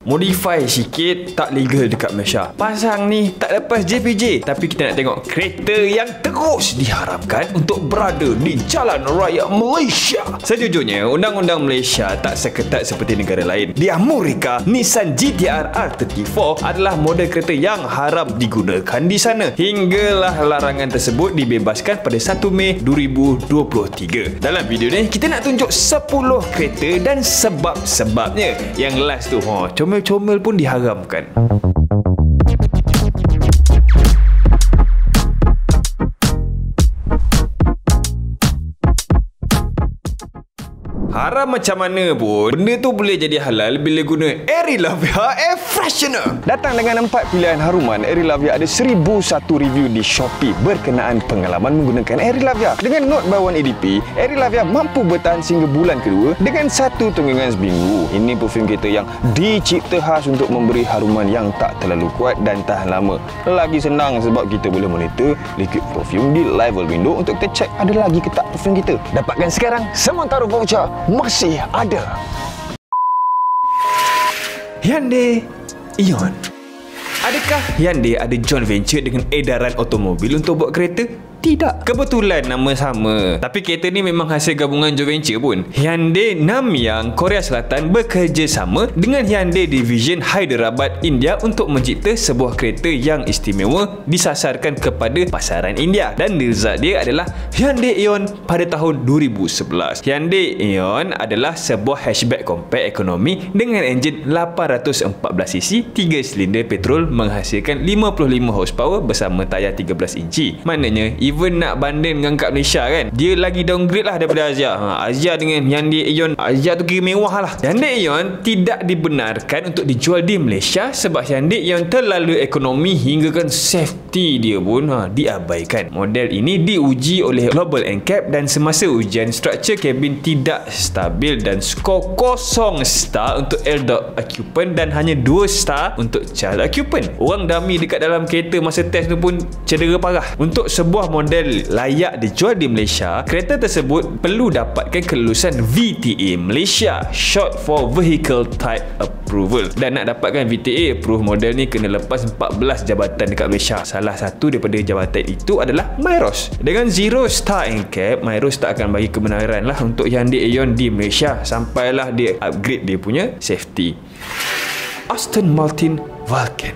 Modify sikit, tak legal dekat Malaysia. Pasang ni tak lepas JPJ, tapi kita nak tengok kereta yang terus diharamkan untuk berada di jalan raya Malaysia. Sejujurnya, undang-undang Malaysia tak seketat seperti negara lain. Di Amerika, Nissan GT-R R34 adalah model kereta yang haram digunakan di sana. Hinggalah larangan tersebut dibebaskan pada 1 Mei 2023. Dalam video ni, kita nak tunjuk 10 kereta dan sebab-sebabnya. Yang last tu, comel-comel pun diharamkan. Haram macam mana pun, benda tu boleh jadi halal bila guna Arilavia Air Freshener. Datang dengan 4 pilihan haruman, Arilavia ada 1001 review di Shopee berkenaan pengalaman menggunakan Arilavia. Dengan Note by 1 EDP, Arilavia mampu bertahan sehingga bulan kedua dengan 1 tunggangan seminggu. Ini perfume kereta yang dicipta khas untuk memberi haruman yang tak terlalu kuat dan tahan lama. Lagi senang sebab kita boleh monitor liquid perfume di level window untuk kita cek ada lagi ke tak perfume kita. Dapatkan sekarang, sementara voucher masih ada. Hyundai Ion. Adakah Hyundai ada joint venture dengan edaran automobil untuk buat kereta? Tidak. Kebetulan nama sama. Tapi kereta ni memang hasil gabungan joint venture pun. Hyundai Namyang Korea Selatan bekerjasama dengan Hyundai Division Hyderabad India untuk mencipta sebuah kereta yang istimewa disasarkan kepada pasaran India. Dan result dia adalah Hyundai Ion pada tahun 2011. Hyundai Ion adalah sebuah hatchback compact ekonomi dengan enjin 814cc 3 silinder petrol menghasilkan 55 horsepower bersama tayar 13 inci. Maknanya even nak banding dengan kat Malaysia kan, dia lagi downgrade lah daripada Azia. Azia dengan Hyundai Ion, Azia tu kira mewah lah. Hyundai Ion tidak dibenarkan untuk dijual di Malaysia sebab Hyundai Ion terlalu ekonomi hingga kan safety dia pun diabaikan. Model ini diuji oleh Global NCAP dan semasa ujian struktur kabin tidak stabil dan skor 0 star untuk LDOT occupant dan hanya 2 star untuk child occupant. Orang dummy dekat dalam kereta masa test tu pun cedera parah. Untuk sebuah model layak dijual di Malaysia, kereta tersebut perlu dapatkan kelulusan VTA Malaysia, short for Vehicle Type Approval. Dan nak dapatkan VTA approve model ni kena lepas 14 jabatan dekat Malaysia. Salah satu daripada jabatan itu adalah Myros. Dengan 0 star NCAP, Myros tak akan bagi kebenaran lah untuk Hyundai Ion di Malaysia sampailah dia upgrade dia punya safety. Aston Martin Vulcan.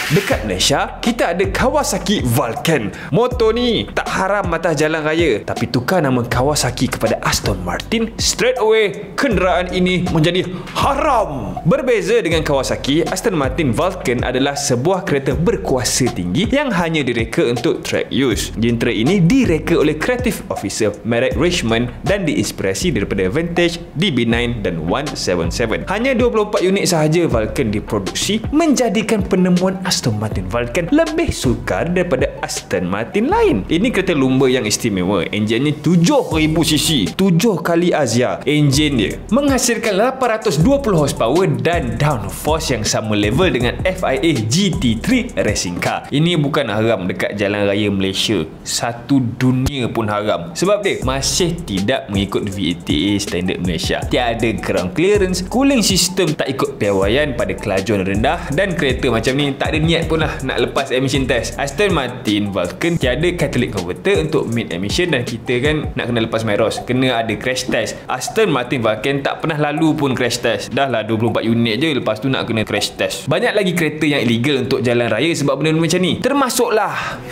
Dekat Malaysia, kita ada Kawasaki Vulcan. Motor ni tak haram atas jalan raya, tapi tukar nama Kawasaki kepada Aston Martin, straight away kenderaan ini menjadi haram. Berbeza dengan Kawasaki, Aston Martin Vulcan adalah sebuah kereta berkuasa tinggi yang hanya direka untuk track use. Jentera ini direka oleh Creative Officer Marek Richmond dan diinspirasi daripada Vantage, DB9 dan 177. Hanya 24 unit sahaja Vulcan diproduksi, menjadikan penemuan Aston Martin Vulcan lebih sukar daripada Aston Martin lain. Ini kereta lumba yang istimewa. Enjinnya 7000cc, 7 kali Azia. Enjin dia menghasilkan 820 horsepower dan downforce yang sama level dengan FIA GT3 racing car. Ini bukan haram dekat jalan raya Malaysia, satu dunia pun haram. Sebab dia masih tidak mengikut VTA standard Malaysia. Tiada ground clearance, cooling system tak ikut piawaian pada kelajuan rendah, dan kereta macam ni tak ada niat pun lah nak lepas emission test. Aston Martin Vulcan tiada catalytic converter untuk mid emission, dan kita kan nak kena lepas Myros, kena ada crash test. Aston Martin Vulcan tak pernah lalu pun crash test. Dah lah 24 unit je, lepas tu nak kena crash test. Banyak lagi kereta yang illegal untuk jalan raya sebab benda macam ni. Termasuklah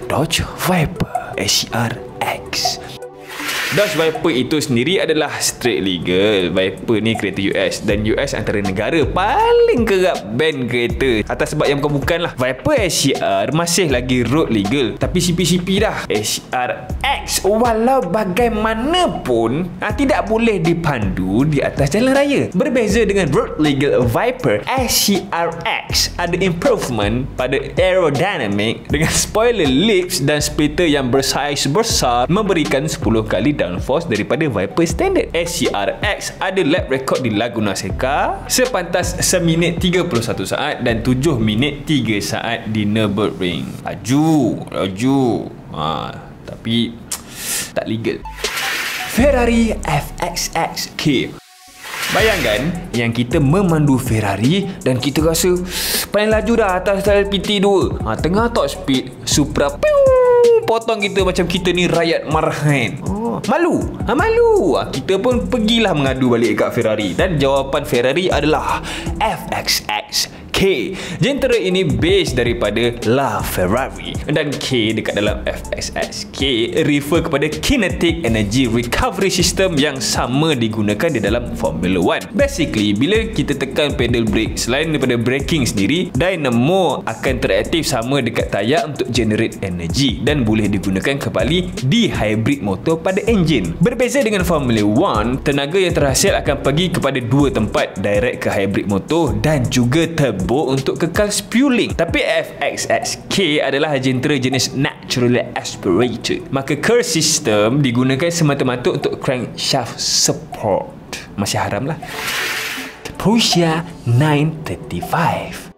Dodge Viper SCR X. Dodge Viper itu sendiri adalah straight legal. Viper ni kereta US, dan US antara negara paling kerap ban kereta atas sebab yang bukan-bukan lah. Viper SCR masih lagi road legal, tapi CP-CP dah. SCR X walau bagaimanapun tidak boleh dipandu di atas jalan raya. Berbeza dengan road legal Viper, SCR X ada improvement pada aerodynamic dengan spoiler lips dan splitter yang bersaiz besar, memberikan 10 kali downforce daripada Viper standard. SCR X ada lap record di Laguna Seca sepantas 1 minit 31 saat dan 7 minit 3 saat di Nürburgring. Laju. Tapi tak legal. Ferrari FXX K. Bayangkan yang kita memandu Ferrari dan kita rasa paling laju dah atas LPT2. Tengah top speed Supra potong kita macam kita ni rakyat marahan. Malu. Kita pun pergilah mengadu balik kat Ferrari dan jawapan Ferrari adalah FXX K. Jentera ini base daripada La Ferrari dan K dekat dalam FXX K refer kepada Kinetic Energy Recovery System yang sama digunakan di dalam Formula 1. Basically, bila kita tekan pedal brake, selain daripada braking sendiri, dynamo akan teraktif sama dekat tayar untuk generate energy dan boleh digunakan kembali di hybrid motor pada enjin. Berbeza dengan Formula 1, tenaga yang terhasil akan pergi kepada dua tempat, direct ke hybrid motor dan juga turbo untuk kekal spewing. Tapi FXX-K adalah jentera jenis naturally aspirated, maka Kerr system digunakan semata-mata untuk crankshaft support. Masih haram lah. Porsche 935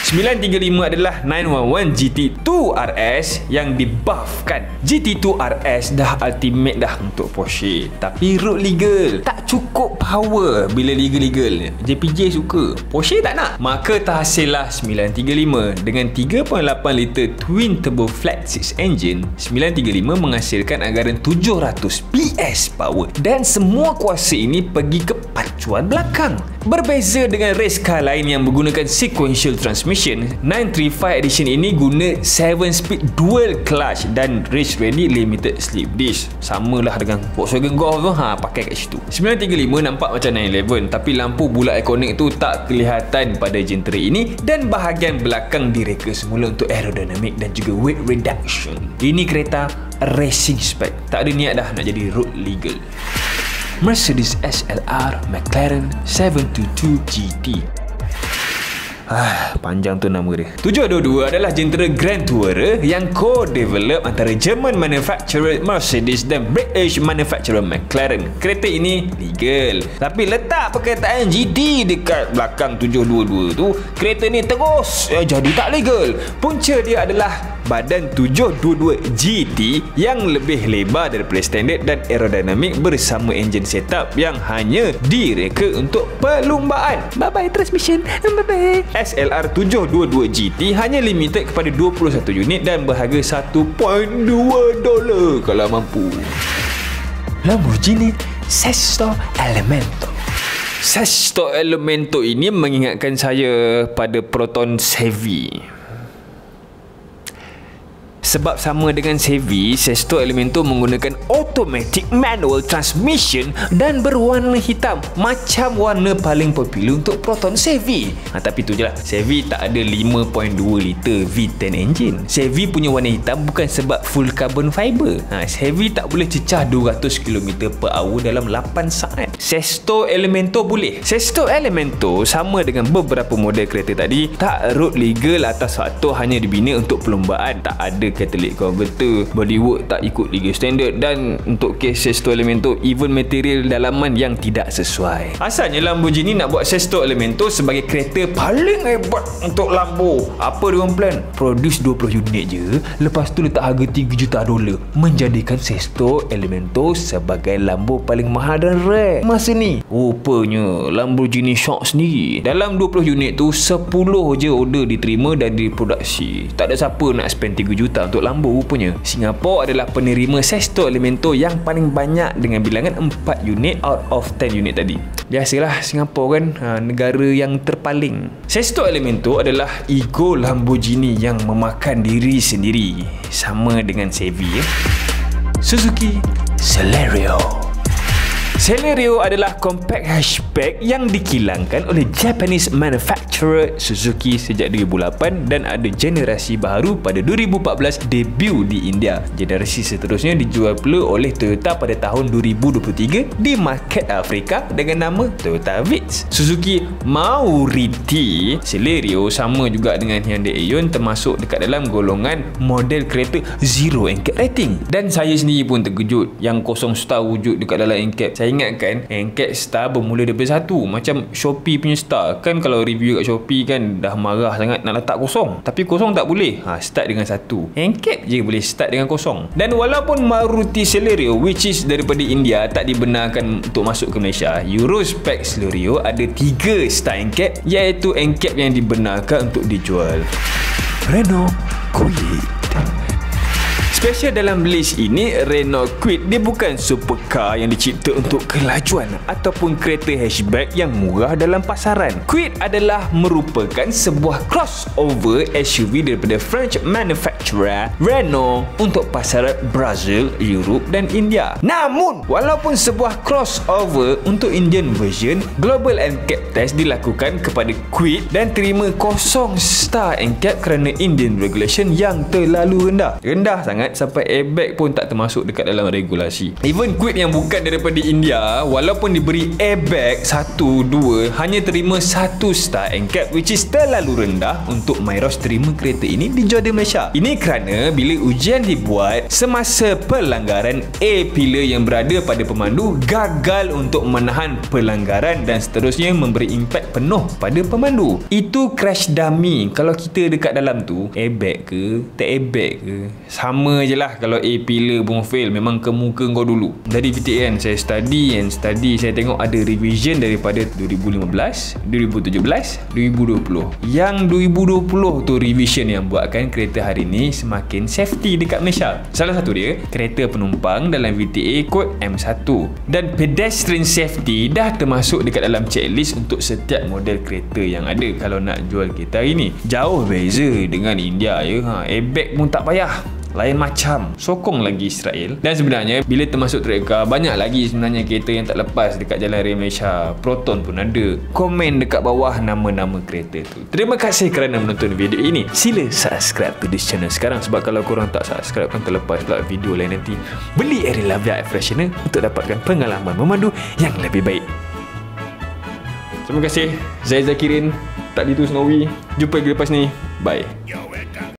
935 adalah 911 GT2 RS yang dibuffkan. GT2 RS dah ultimate dah untuk Porsche, tapi road legal, tak cukup power. Bila legal JPJ suka, Porsche tak nak, maka terhasillah 935 dengan 3.8 liter twin turbo flat 6 engine. 935 menghasilkan anggaran 700 PS power dan semua kuasa ini pergi ke pacuan belakang. Berbeza dengan race car lain yang menggunakan sequential transmission, 935 edition ini guna 7-speed dual clutch dan race ready limited slip disc. Samalah dengan Volkswagen Golf tu, pakai kat situ. 935 nampak macam 911, tapi lampu bulat ikonik tu tak kelihatan pada jentera ini dan bahagian belakang direka semula untuk aerodynamic dan juga weight reduction. Ini kereta racing spec, tak ada niat dah nak jadi road legal. Mercedes SLR McLaren 722 GT. Panjang tu nama dia. 722 adalah jentera Grand Tourer yang co-develop antara German manufacturer Mercedes dan British manufacturer McLaren. Kereta ini legal, tapi letak perkataan GT dekat belakang 722 tu, kereta ni terus jadi tak legal. Punca dia adalah badan 722 GT yang lebih lebar daripada standard dan aerodinamik bersama enjin setup yang hanya direka untuk perlumbaan. Bye-bye transmission, bye-bye. SLR 722 GT hanya limited kepada 21 unit dan berharga $1.2 kalau mampu. Lamborghini Sesto Elemento. Sesto Elemento ini mengingatkan saya pada Proton Chevy. Sebab sama dengan Chevy, Sesto Elemento menggunakan automatic manual transmission dan berwarna hitam macam warna paling popular untuk Proton Chevy. Tapi tu je lah, Chevy tak ada 5.2 liter V10 engine. Chevy punya warna hitam bukan sebab full carbon fiber. Chevy tak boleh cecah 200 km/h dalam 8 saat. Sesto Elemento boleh. Sesto Elemento sama dengan beberapa model kereta tadi, tak road legal atas faktor hanya dibina untuk perlombaan. Tak ada catalytic converter, bodywork tak ikut legal standard, dan untuk kes Sesto Elemento, even material dalaman yang tidak sesuai. Asalnya Lamborghini nak buat Sesto Elemento sebagai kereta paling hebat untuk Lambo. Apa dia orang plan? Produce 20 unit je, lepas tu letak harga $3 juta, menjadikan Sesto Elemento sebagai Lambo paling mahal dan rare masa ni. Rupanya Lamborghini shock sendiri. Dalam 20 unit tu 10 je order diterima dan diproduksi. Tak ada siapa nak spend $3 juta untuk Lambo rupanya. Singapura adalah penerima Sesto Elemento yang paling banyak dengan bilangan 4 unit out of 10 unit tadi. Biasalah Singapura kan, negara yang terpaling. Sesto Elemento adalah ego Lamborghini yang memakan diri sendiri, sama dengan Chevy. Suzuki Celerio. Celerio adalah compact hatchback yang dikilangkan oleh Japanese manufacturer Suzuki sejak 2008 dan ada generasi baru pada 2014 debut di India. Generasi seterusnya dijual pula oleh Toyota pada tahun 2023 di market Afrika dengan nama Toyota Vitz. Suzuki Mauriti Celerio sama juga dengan Hyundai Ion, termasuk dekat dalam golongan model kereta zero NCAP rating. Dan saya sendiri pun terkejut yang 0 star wujud dekat dalam NCAP. Saya ingatkan NCAP Star bermula daripada 1. Macam Shopee punya Star. Kan kalau review kat Shopee kan dah marah sangat nak letak kosong. Tapi kosong tak boleh. Start dengan 1. NCAP je boleh start dengan kosong. Dan walaupun Maruti Celerio, which is daripada India, tak dibenarkan untuk masuk ke Malaysia, Eurospec Celerio ada 3 star NCAP, iaitu NCAP yang dibenarkan untuk dijual. Renault Kwid. Special dalam list ini, Renault Kwid dia bukan supercar yang dicipta untuk kelajuan ataupun kereta hatchback yang murah dalam pasaran. Kwid adalah merupakan sebuah crossover SUV daripada French manufacturer Renault untuk pasaran Brazil, Europe dan India. Namun, walaupun sebuah crossover untuk Indian version, global NCAP test dilakukan kepada Kwid dan terima 0 star NCAP kerana Indian regulation yang terlalu rendah. Rendah sangat sampai airbag pun tak termasuk dekat dalam regulasi. Even Kwid yang bukan daripada India, walaupun diberi airbag 1, 2, hanya terima 1 star NCAP, which is terlalu rendah untuk Myros terima kereta ini dijual di Malaysia. Ini kerana bila ujian dibuat, semasa pelanggaran A-pillar yang berada pada pemandu gagal untuk menahan pelanggaran dan seterusnya memberi impak penuh pada pemandu. Itu crash dummy. Kalau kita dekat dalam tu, airbag ke, tak airbag ke, sama je lah. Kalau A-pillar pun fail, memang ke muka kau dulu. Dari VTA kan, saya study, saya tengok ada revision daripada 2015, 2017, 2020. Yang 2020 tu revision yang buatkan kereta hari ni semakin safety dekat Malaysia. Salah satu dia, kereta penumpang dalam VTA kod M1. Dan pedestrian safety dah termasuk dekat dalam checklist untuk setiap model kereta yang ada kalau nak jual kereta hari ni. Jauh beza dengan India ya. Airbag pun tak payah, lain macam, sokong lagi Israel. Dan sebenarnya bila termasuk track car, banyak lagi sebenarnya kereta yang tak lepas dekat jalan raya Malaysia. Proton pun ada. Komen dekat bawah nama-nama kereta tu. Terima kasih kerana menonton video ini. Sila subscribe to this channel sekarang, sebab kalau korang tak subscribe kan terlepas pula video lain nanti. Beli Arilavia Air Freshener untuk dapatkan pengalaman memandu yang lebih baik. Terima kasih. Saya Zakirin, tak ditu Snowy. Jumpa lagi lepas ni. Bye.